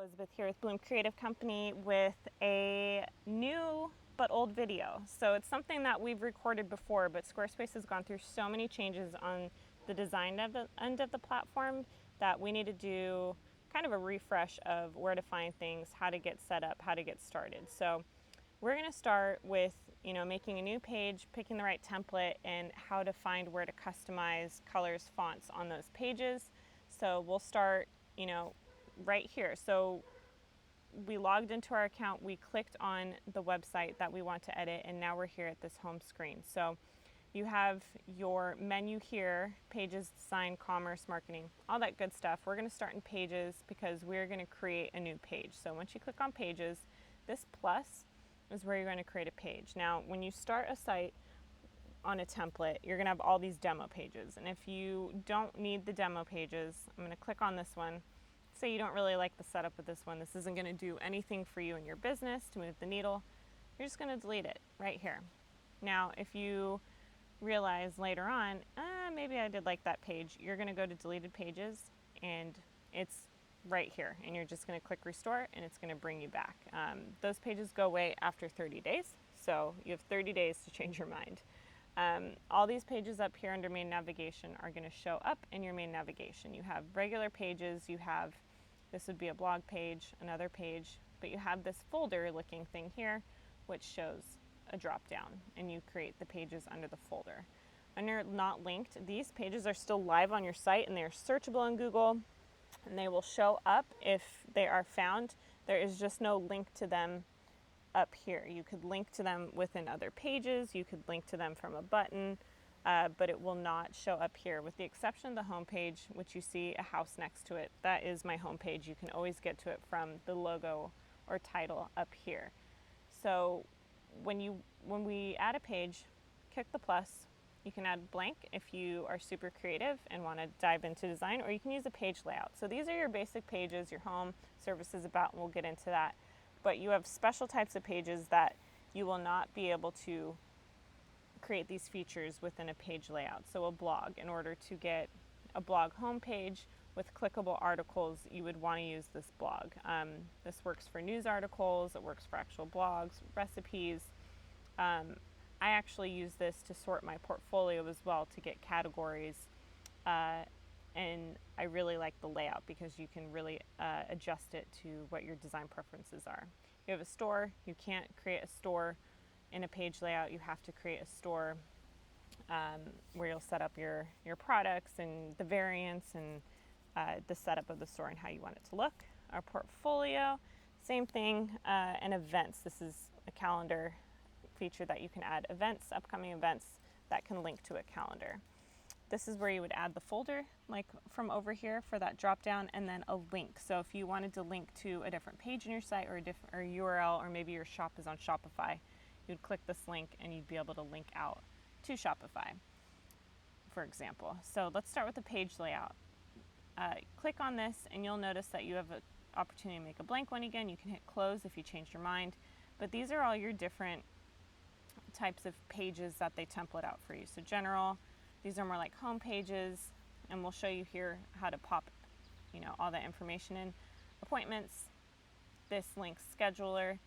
Elizabeth here with Bloom Creative Company with a new but old video. So it's something that we've recorded before, but Squarespace has gone through so many changes on the design end of the platform that we need to do kind of a refresh of where to find things, how to get set up, how to get started. So we're going to start with, making a new page, picking the right template, and how to find where to customize colors, fonts on those pages. So we'll start, right here. So we logged into our account, we clicked on the website that we want to edit, and now we're here at this home screen. So you have your menu here, pages, design, commerce, marketing, all that good stuff. We're going to start in pages because we're going to create a new page. So once you click on pages, this plus is where you're going to create a page. Now, when you start a site on a template, you're going to have all these demo pages. And if you don't need the demo pages, I'm going to click on this one. Say you don't really like the setup of this one. This isn't going to do anything for you in your business to move the needle. You're just going to delete it right here. Now, if you realize later on, maybe I did like that page, you're going to go to deleted pages and it's right here, and you're just going to click restore and it's going to bring you back. Those pages go away after 30 days, so you have 30 days to change your mind. All these pages up here under main navigation are going to show up in your main navigation. You have regular pages, this would be a blog page, another page, but you have this folder looking thing here which shows a drop down, and you create the pages under the folder. Under not linked, these pages are still live on your site and they are searchable in Google, and they will show up if they are found. There is just no link to them up here. You could link to them within other pages, you could link to them from a button, but it will not show up here, with the exception of the home page, which you see a house next to it. That is my home page. You can always get to it from the logo or title up here. So when we add a page, click the plus. You can add blank if you are super creative and want to dive into design, or you can use a page layout. So these are your basic pages, your home, services, about, and we'll get into that. But you have special types of pages that you will not be able to create these features within a page layout. So a blog, in order to get a blog homepage with clickable articles, you would want to use this blog. This works for news articles, it works for actual blogs, recipes. I actually use this to sort my portfolio as well, to get categories, and I really like the layout because you can really adjust it to what your design preferences are. You have a store, you can't create a store in a page layout. You have to create a store where you'll set up your products and the variants and the setup of the store and how you want it to look. Our portfolio, same thing, and events. This is a calendar feature that you can add events, upcoming events that can link to a calendar. This is where you would add the folder, like from over here for that drop down, and then a link. So if you wanted to link to a different page in your site, or a different URL, or maybe your shop is on Shopify, you'd click this link and you'd be able to link out to Shopify, for example. So let's start with the page layout. Click on this and you'll notice that you have an opportunity to make a blank one again. You can hit close if you changed your mind, but these are all your different types of pages that they template out for you. So general, these are more like home pages, and we'll show you here how to pop, all that information in. Appointments, this links scheduler,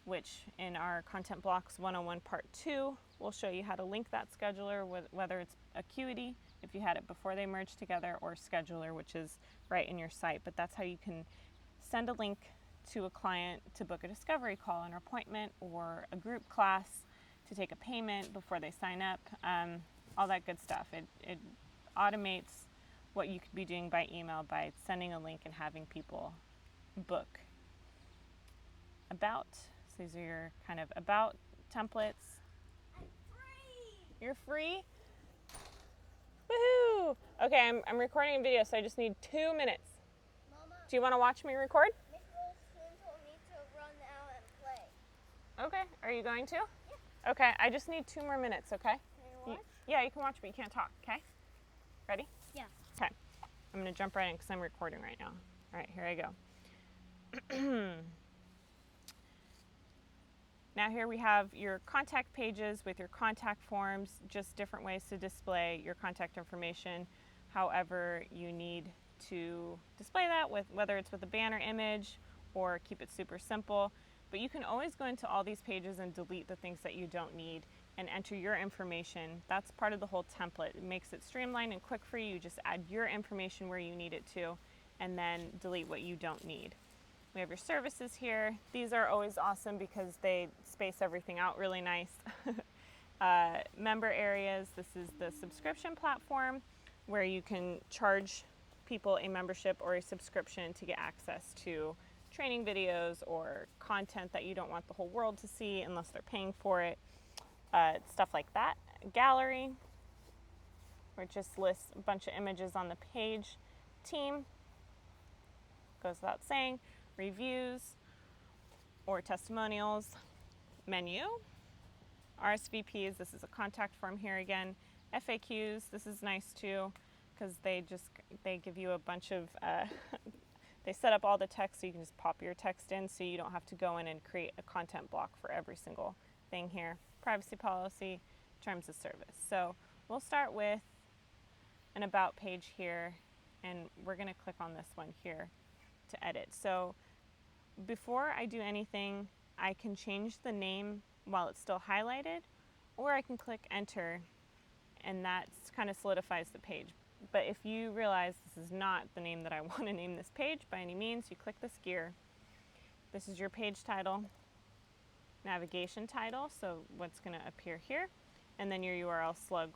which in our Content Blocks 101 Part 2, we'll show you how to link that scheduler, whether it's Acuity, if you had it before they merged together, or Scheduler, which is right in your site. But that's how you can send a link to a client to book a discovery call, an appointment, or a group class, to take a payment before they sign up, all that good stuff. It automates what you could be doing by email by sending a link and having people book. About, so these are your kind of about templates. I'm free! You're free? Woohoo! Okay, I'm recording a video, so I just need 2 minutes. Mama, Do you want to watch me record? Nicholas told me to run out and play. Okay, are you going to? Yeah. Okay, I just need 2 more minutes, okay? Can you watch? Yeah, you can watch, but you can't talk, okay? Ready? Yeah. Okay, I'm going to jump right in because I'm recording right now. All right, here I go. Now here we have your contact pages with your contact forms, just different ways to display your contact information, however you need to display that, with whether it's with a banner image or keep it super simple. But you can always go into all these pages and delete the things that you don't need and enter your information. That's part of the whole template. It makes it streamlined and quick for you. You just add your information where you need it to, and then delete what you don't need. We have your services here. These are always awesome because they space everything out really nice. Member areas, this is the subscription platform where you can charge people a membership or a subscription to get access to training videos or content that you don't want the whole world to see unless they're paying for it. Stuff like that. Gallery, where it just lists a bunch of images on the page. Team, goes without saying. Reviews or testimonials. Menu. RSVPs, this is a contact form here again. FAQs, this is nice too because they give you a bunch of they set up all the text so you can just pop your text in so you don't have to go in and create a content block for every single thing here. Privacy policy, terms of service. So we'll start with an about page here, and we're going to click on this one here to edit. So before I do anything, I can change the name while it's still highlighted, or I can click enter, and that kind of solidifies the page. But if you realize this is not the name that I want to name this page by any means, you click this gear. This is your page title, navigation title, so what's going to appear here, and then your URL slug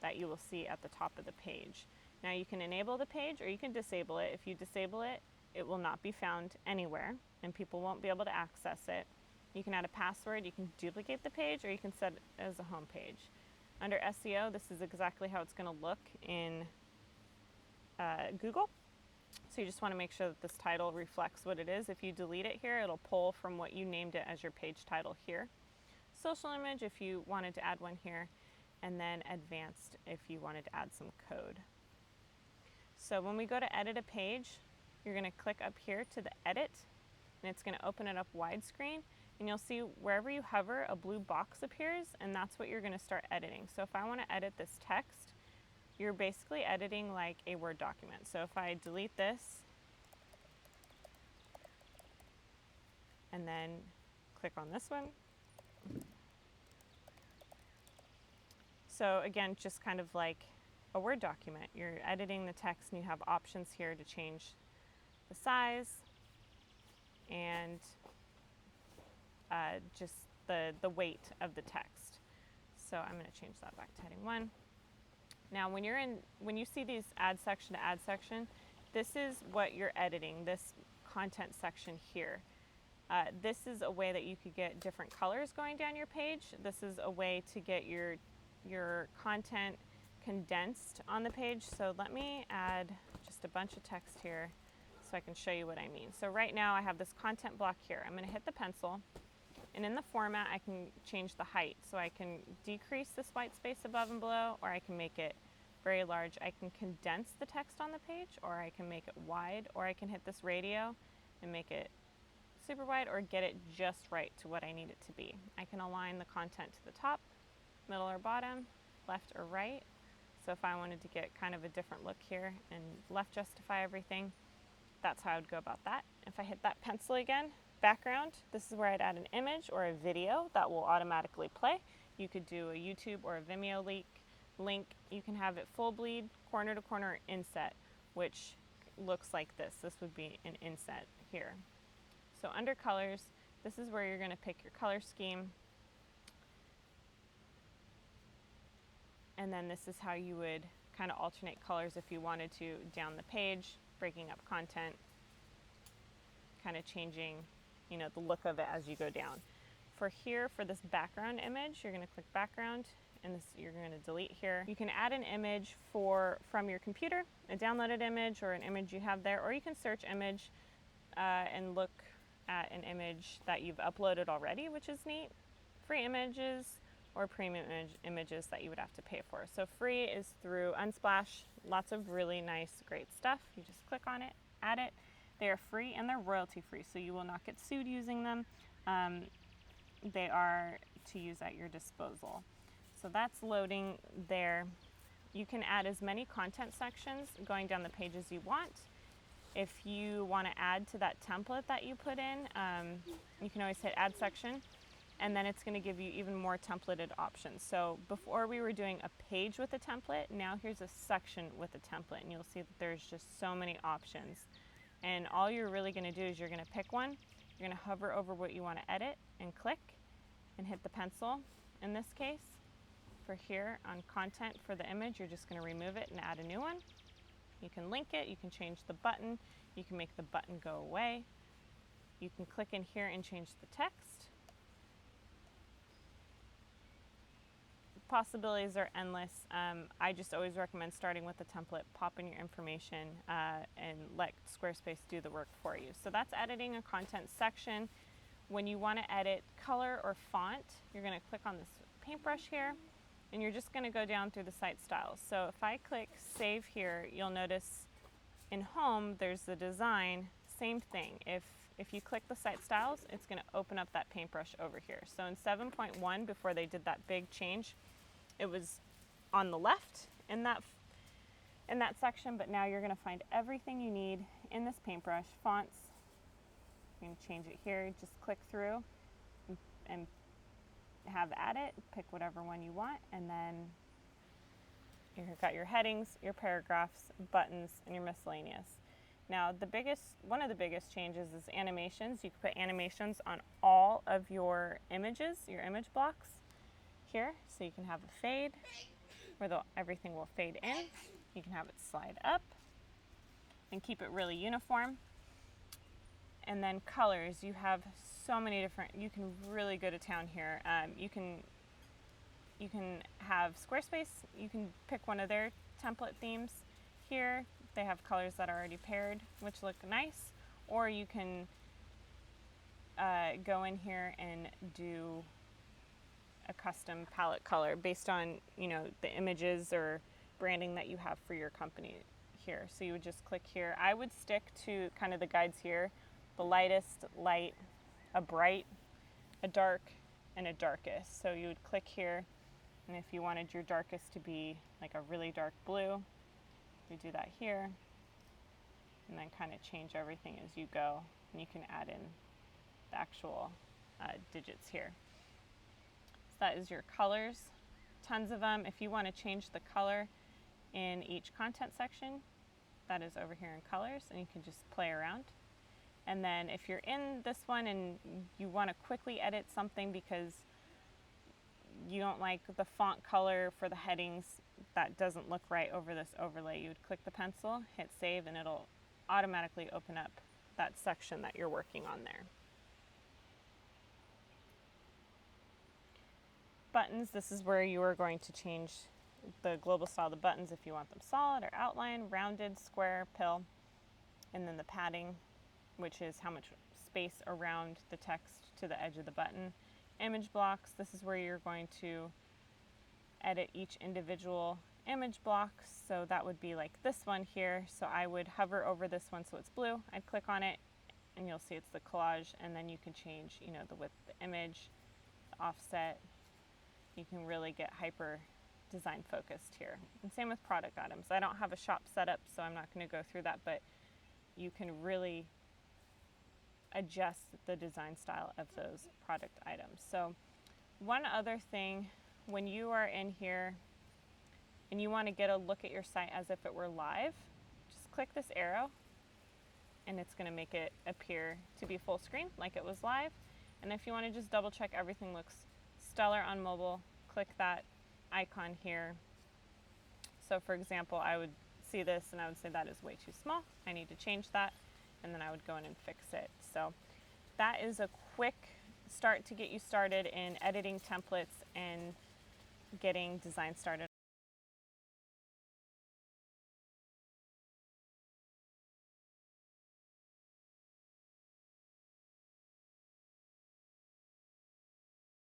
that you will see at the top of the page. Now you can enable the page or you can disable it. If you disable it, it will not be found anywhere and people won't be able to access it. You can add a password, you can duplicate the page, or you can set it as a home page. Under SEO, this is exactly how it's going to look in Google. So you just want to make sure that this title reflects what it is. If you delete it here, it'll pull from what you named it as your page title here. Social image if you wanted to add one here, and then advanced if you wanted to add some code. So when we go to edit a page, you're going to click up here to the edit, and it's going to open it up widescreen, and you'll see wherever you hover, a blue box appears, and that's what you're going to start editing. So if I want to edit this text, you're basically editing like a Word document. So if I delete this and then click on this one. So again, just kind of like a Word document. You're editing the text and you have options here to change the size and just the weight of the text. So I'm going to change that back to heading 1. Now when you see these add section to add section, this is what you're editing, this content section here. This is a way that you could get different colors going down your page. This is a way to get your content condensed on the page. So let me add just a bunch of text here so I can show you what I mean. So right now I have this content block here. I'm going to hit the pencil, and in the format I can change the height. So I can decrease this white space above and below, or I can make it very large. I can condense the text on the page, or I can make it wide, or I can hit this radio and make it super wide, or get it just right to what I need it to be. I can align the content to the top, middle or bottom, left or right. So if I wanted to get kind of a different look here and left justify everything, that's how I would go about that. If I hit that pencil again, background, this is where I'd add an image or a video that will automatically play. You could do a YouTube or a Vimeo link. You can have it full bleed, corner to corner inset, which looks like this. This would be an inset here. So under colors, this is where you're going to pick your color scheme. And then this is how you would kind of alternate colors if you wanted to down the page, breaking up content, kind of changing, the look of it as you go down. For here, for this background image, you're going to click background, and this you're going to delete here. You can add an image from your computer, a downloaded image or an image you have there, or you can search image and look at an image that you've uploaded already, which is neat. Free images or premium images that you would have to pay for. So free is through Unsplash, lots of really nice, great stuff. You just click on it, add it. They are free and they're royalty free, so you will not get sued using them. They are to use at your disposal. So that's loading there. You can add as many content sections going down the page as you want. If you want to add to that template that you put in, you can always hit add section, and then it's going to give you even more templated options. So before we were doing a page with a template, now here's a section with a template, and you'll see that there's just so many options. And all you're really going to do is you're going to pick one, you're going to hover over what you want to edit and click and hit the pencil. In this case, for here on content for the image, you're just going to remove it and add a new one. You can link it, you can change the button, you can make the button go away. You can click in here and change the text. Possibilities are endless. I just always recommend starting with a template, pop in your information, and let Squarespace do the work for you. So that's editing a content section. When you want to edit color or font, you're going to click on this paintbrush here, and you're just going to go down through the site styles. So if I click save here, you'll notice in home there's the design. Same thing. If you click the site styles, it's going to open up that paintbrush over here. So in 7.1, before they did that big change, it was on the left in that section, but now you're going to find everything you need in this paintbrush. Fonts, you can change it here. Just click through and have at it. Pick whatever one you want, and then you've got your headings, your paragraphs, buttons, and your miscellaneous. Now, one of the biggest changes is animations. You can put animations on all of your images, your image blocks here. So you can have a fade where everything will fade in. You can have it slide up and keep it really uniform. And then colors, you have so many different, you can really go to town here. You can have Squarespace, you can pick one of their template themes here. They have colors that are already paired, which look nice, or you can go in here and do a custom palette color based on, the images or branding that you have for your company here. So you would just click here. I would stick to kind of the guides here, the lightest, light, a bright, a dark, and a darkest. So you would click here, and if you wanted your darkest to be like a really dark blue, you do that here, and then kind of change everything as you go, and you can add in the actual digits here. So that is your colors, tons of them. If you want to change the color in each content section, that is over here in colors, and you can just play around. And then if you're in this one and you want to quickly edit something because you don't like the font color for the headings, that doesn't look right over this overlay, you would click the pencil, hit save, and it'll automatically open up that section that you're working on there. Buttons, this is where you are going to change the global style of the buttons if you want them solid or outline, rounded, square, pill, and then the padding, which is how much space around the text to the edge of the button. Image blocks, this is where you're going to edit each individual image block. So that would be like this one here. So I would hover over this one so it's blue. I'd click on it and you'll see it's the collage, and then you can change, the width of the image, the offset. You can really get hyper design focused here. And same with product items. I don't have a shop set up, so I'm not going to go through that, but you can really adjust the design style of those product items. So one other thing, when you are in here and you want to get a look at your site as if it were live, just click this arrow and it's going to make it appear to be full screen like it was live. And if you want to just double check everything looks stellar on mobile, click that icon here. So for example, I would see this and I would say that is way too small. I need to change that, and then I would go in and fix it. So that is a quick start to get you started in editing templates and getting design started